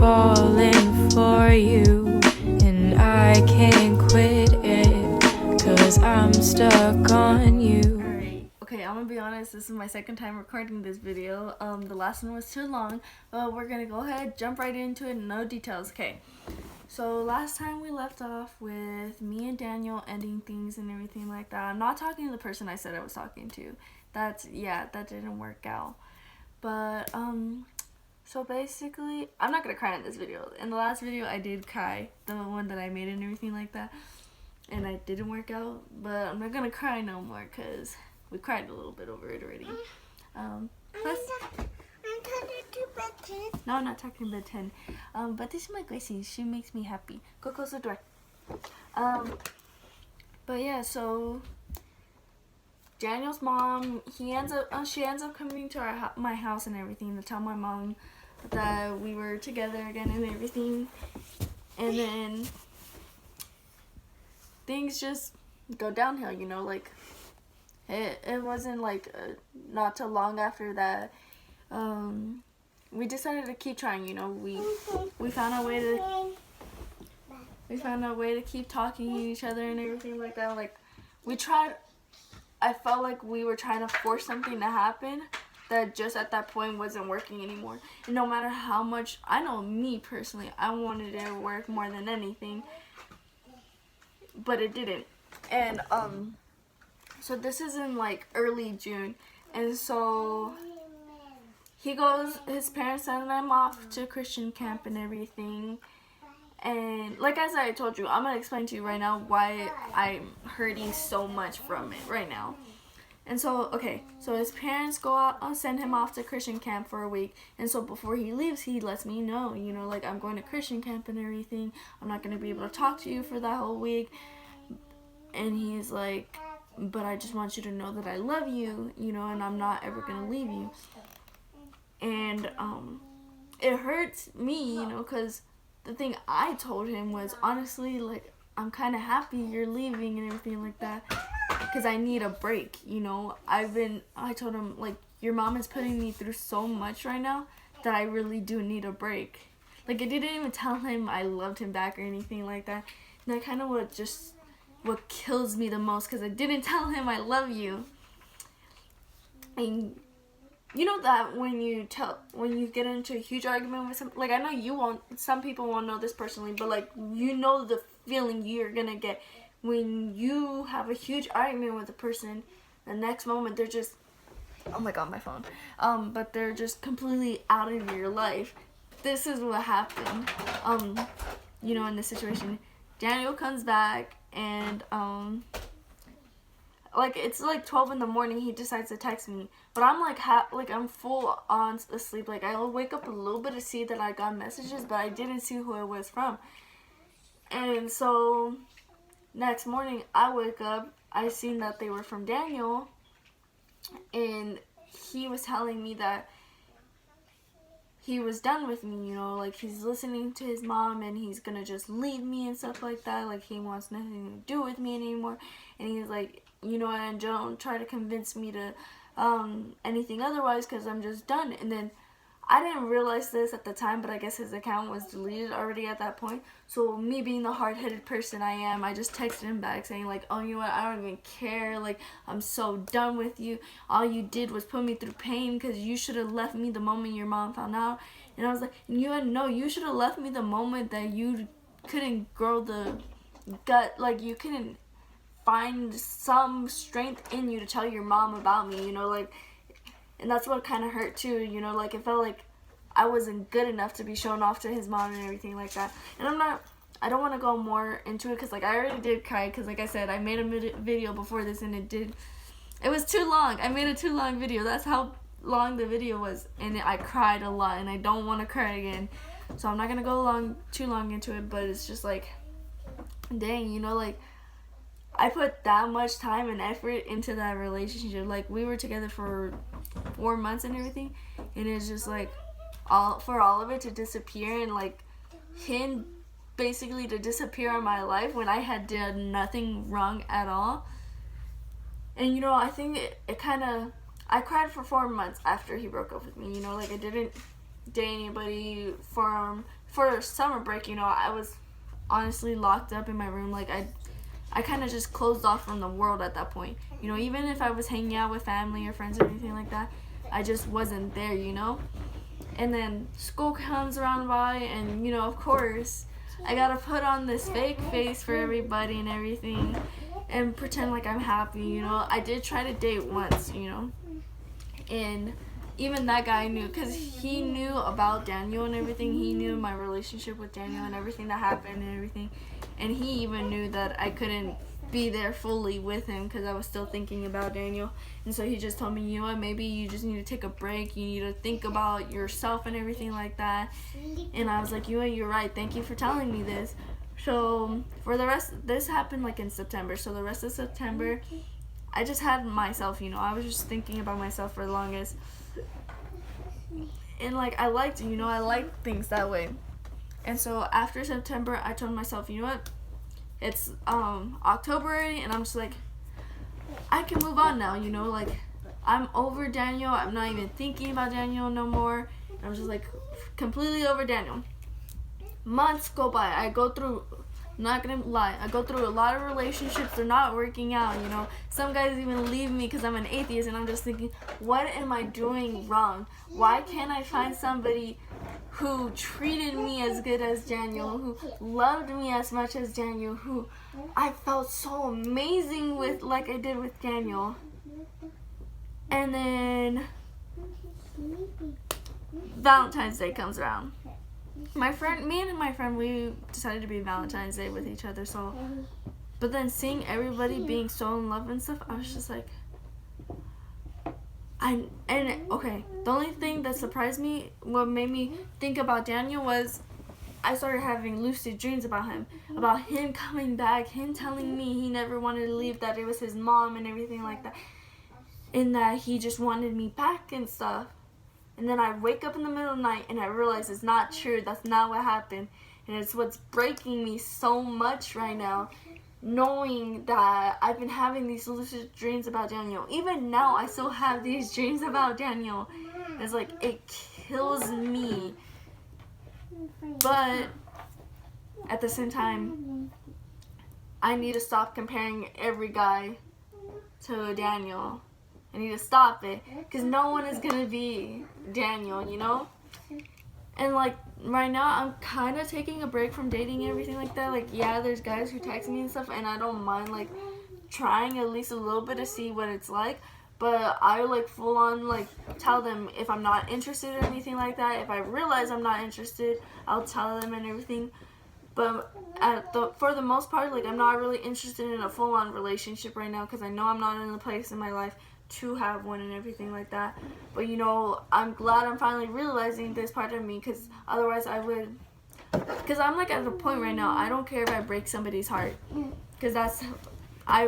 falling for you, and I can't quit it, 'cause I'm stuck on you. Alright, okay, I'm gonna be honest, this is my second time recording this video. The last one was too long, but we're gonna go ahead, jump right into it, no details. Okay, so last time we left off with me and Daniel ending things and everything like that. I'm not talking to the person I said I was talking to. That didn't work out. But, so basically, I'm not gonna cry in this video. In the last video, I did cry, the one that I made and everything like that, and it didn't work out, but I'm not gonna cry no more, because we cried a little bit over it already. I'm talking to bed 10. No, I'm not talking about 10. But this is my Gracie. She makes me happy. Go close the door. But yeah, so Daniel's mom, she ends up coming to my house and everything to tell my mom that we were together again and everything. And then things just go downhill, you know, like it wasn't like not too long after that. We decided to keep trying, you know. We found a way to keep talking to each other and everything like that. Like we tried. I felt like we were trying to force something to happen that just at that point wasn't working anymore. And no matter how much, I know me personally, I wanted it to work more than anything, but it didn't. And so this is in like early June, and so his parents send him off to Christian camp and everything. And like as I told you, I'm going to explain to you right now why I'm hurting so much from it right now. And so, okay, so his parents go out and send him off to Christian camp for a week. And so before he leaves, he lets me know, you know, like I'm going to Christian camp and everything. I'm not going to be able to talk to you for that whole week. And he's like, but I just want you to know that I love you, you know, and I'm not ever going to leave you. And it hurts me, you know, because the thing I told him was, honestly, like, I'm kind of happy you're leaving and everything like that, because I need a break, you know. I told him, like, your mom is putting me through so much right now that I really do need a break. Like, I didn't even tell him I loved him back or anything like that. And that kind of what kills me the most, because I didn't tell him I love you. And you know that when you get into a huge argument with some, like, I know some people won't know this personally, but like, you know the feeling you're gonna get when you have a huge argument with a person. The next moment they're just, oh my god, my phone. But they're just completely out of your life. This is what happened. You know, in this situation, Daniel comes back and like it's like 12 in the morning. He decides to text me, but I'm like I'm full on asleep. Like I'll wake up a little bit to see that I got messages, but I didn't see who it was from. And so next morning I wake up, I seen that they were from Daniel, and he was telling me that he was done with me, you know, like he's listening to his mom and he's gonna just leave me and stuff like that. Like he wants nothing to do with me anymore. And he's like, you know, and don't try to convince me to anything otherwise, because I'm just done. And then I didn't realize this at the time, but I guess his account was deleted already at that point. So me being the hard-headed person I am, I just texted him back saying like, oh, you know what, I don't even care, like I'm so done with you. All you did was put me through pain, because you should have left me the moment your mom found out. And I was like, you should have left me the moment that you couldn't grow the gut, like you couldn't find some strength in you to tell your mom about me, you know, like. And that's what kind of hurt too, you know, like it felt like I wasn't good enough to be shown off to his mom and everything like that. And I don't want to go more into it, because like I already did cry, because like I said, I made a video before this and it was too long. I made a too long video. That's how long the video was, and I cried a lot, and I don't want to cry again. So I'm not going to go too long into it, but it's just like, dang, you know, like I put that much time and effort into that relationship. Like we were together for 4 months and everything, and it's just like for all of it to disappear, and like him basically to disappear in my life when I had done nothing wrong at all. And you know, I think it kind of, I cried for 4 months after he broke up with me, you know, like I didn't date anybody for summer break, you know, I was honestly locked up in my room. Like I kind of just closed off from the world at that point. You know, even if I was hanging out with family or friends or anything like that, I just wasn't there, you know? And then school comes around by, and, you know, of course, I gotta put on this fake face for everybody and everything and pretend like I'm happy, you know? I did try to date once, you know? And even that guy knew, because he knew about Daniel and everything. He knew my relationship with Daniel and everything that happened and everything. And he even knew that I couldn't be there fully with him because I was still thinking about Daniel. And so he just told me, you know what, maybe you just need to take a break. You need to think about yourself and everything like that. And I was like, you know, you're right. Thank you for telling me this. So for the rest, this happened like in September. So the rest of September, I just had myself, you know. I was just thinking about myself for the longest. And like I liked things that way. And so after September, I told myself, you know what, it's October already, and I'm just like, I can move on now, you know, like I'm over Daniel. I'm not even thinking about Daniel no more. I'm just like completely over Daniel. Months go by. I go through, not gonna lie, I go through a lot of relationships. They're not working out, you know. Some guys even leave me because I'm an atheist, and I'm just thinking, what am I doing wrong? Why can't I find somebody who treated me as good as Daniel, who loved me as much as Daniel, who I felt so amazing with, like I did with Daniel? And then Valentine's Day comes around. Me and my friend, we decided to be Valentine's Day with each other. So, but then seeing everybody being so in love and stuff, I was just like, okay, the only thing that surprised me, what made me think about Daniel, was I started having lucid dreams about him coming back, him telling me he never wanted to leave, that it was his mom and everything like that, and that he just wanted me back and stuff. And then I wake up in the middle of the night and I realize it's not true. That's not what happened. And it's what's breaking me so much right now, knowing that I've been having these lucid dreams about Daniel. Even now, I still have these dreams about Daniel. It's like, it kills me. But at the same time, I need to stop comparing every guy to Daniel. I need to stop it, because no one is going to be Daniel, you know? And, like, right now, I'm kind of taking a break from dating and everything like that. Like, yeah, there's guys who text me and stuff, and I don't mind, like, trying at least a little bit to see what it's like. But I, like, full on, like, tell them if I'm not interested in anything like that. If I realize I'm not interested, I'll tell them and everything. But for the most part, like, I'm not really interested in a full-on relationship right now, because I know I'm not in a place in my life to have one and everything like that. But, you know, I'm glad I'm finally realizing this part of me, because otherwise I would, because I'm like at the point right now, I don't care if I break somebody's heart, because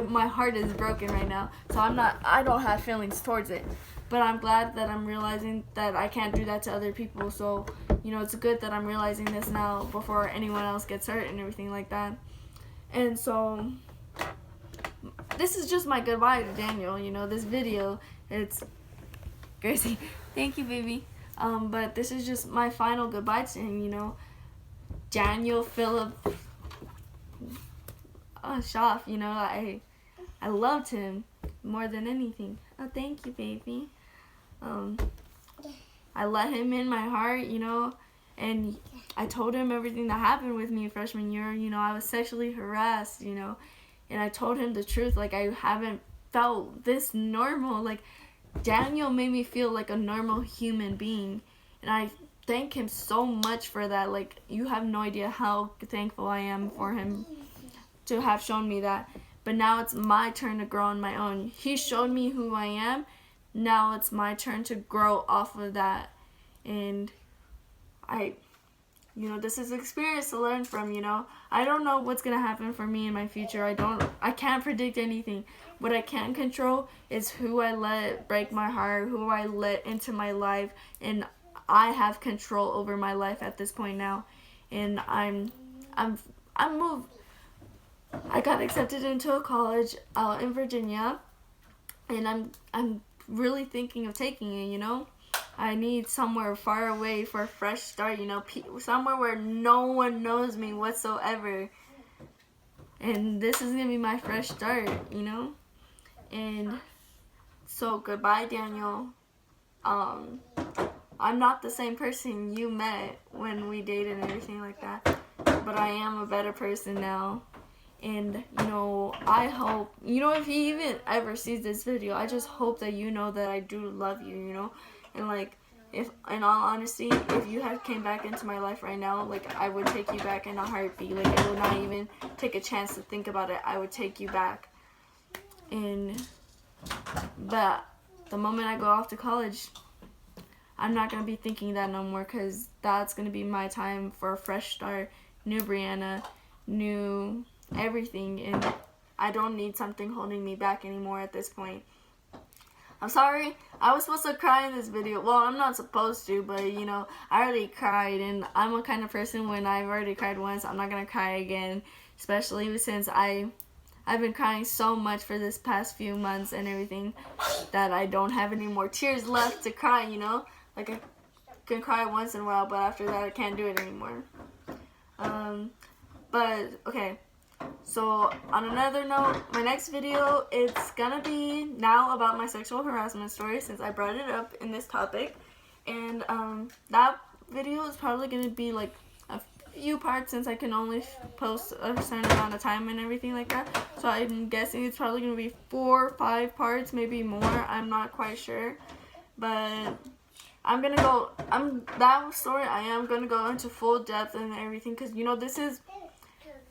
my heart is broken right now, so I don't have feelings towards it. But I'm glad that I'm realizing that I can't do that to other people. So, you know, it's good that I'm realizing this now before anyone else gets hurt and everything like that. And so this is just my goodbye to Daniel, you know, this video. It's crazy. Thank you, baby. But this is just my final goodbye to him, you know. Daniel Philip Schaff, you know, I loved him more than anything. Oh, thank you, baby. I let him in my heart, you know, and I told him everything that happened with me freshman year. You know, I was sexually harassed, you know, and I told him the truth. Like, I haven't felt this normal. Like, Daniel made me feel like a normal human being, and I thank him so much for that. Like, you have no idea how thankful I am for him to have shown me that. But now it's my turn to grow on my own. He showed me who I am. Now it's my turn to grow off of that. And you know, this is an experience to learn from, you know. I don't know what's going to happen for me in my future. I can't predict anything. What I can control is who I let break my heart, who I let into my life. And I have control over my life at this point now. And I'm moved. I got accepted into a college out in Virginia, and I'm really thinking of taking it, you know. I need somewhere far away for a fresh start, you know, somewhere where no one knows me whatsoever. And this is going to be my fresh start, you know? And so goodbye, Daniel. I'm not the same person you met when we dated and everything like that, but I am a better person now. And, you know, I hope, you know, if he even ever sees this video, I just hope that you know that I do love you, you know? And, like, if, in all honesty, if you had came back into my life right now, like, I would take you back in a heartbeat. Like, I would not even take a chance to think about it. I would take you back. But the moment I go off to college, I'm not going to be thinking that no more, because that's going to be my time for a fresh start, new Brianna, new everything, and I don't need something holding me back anymore at this point. I'm sorry, I was supposed to cry in this video. Well, I'm not supposed to, but you know, I already cried, and I'm a kind of person, when I've already cried once, I'm not gonna cry again, especially since I've been crying so much for this past few months and everything that I don't have any more tears left to cry, you know? Like, I can cry once in a while, but after that I can't do it anymore. But okay, so on another note, my next video, it's gonna be now about my sexual harassment story, since I brought it up in this topic. And that video is probably gonna be like a few parts, since I can only post a certain amount of time and everything like that. So I'm guessing it's probably gonna be 4 or 5 parts, maybe more. I'm not quite sure, but that story I am gonna go into full depth and everything, because you know,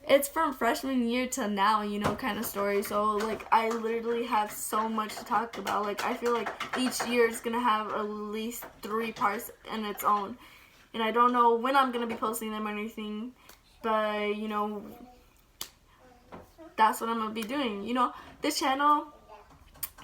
it's from freshman year to now, you know, kind of story. So like, I literally have so much to talk about. Like, I feel like each year is gonna have at least 3 parts in its own, and I don't know when I'm gonna be posting them or anything, but you know, that's what I'm gonna be doing. You know, this channel,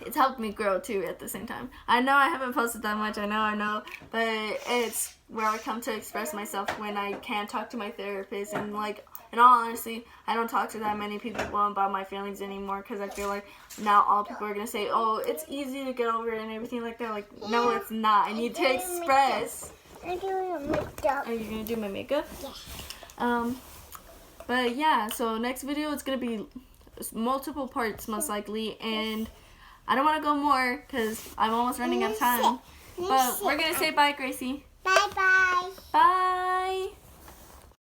it's helped me grow too at the same time. I know I haven't posted that much, I know, but it's where I come to express myself when I can't talk to my therapist. And like, in all honesty, I don't talk to that many people about my feelings anymore, because I feel like now all people are going to say, oh, it's easy to get over it and everything like that. Like, no, it's not. I need to express. I'm doing makeup. Are you going to do my makeup? Yeah. But yeah, so next video, it's going to be multiple parts most likely, and I don't want to go more because I'm almost running out of time. But we're going to say bye, Gracie. Bye-bye. Bye.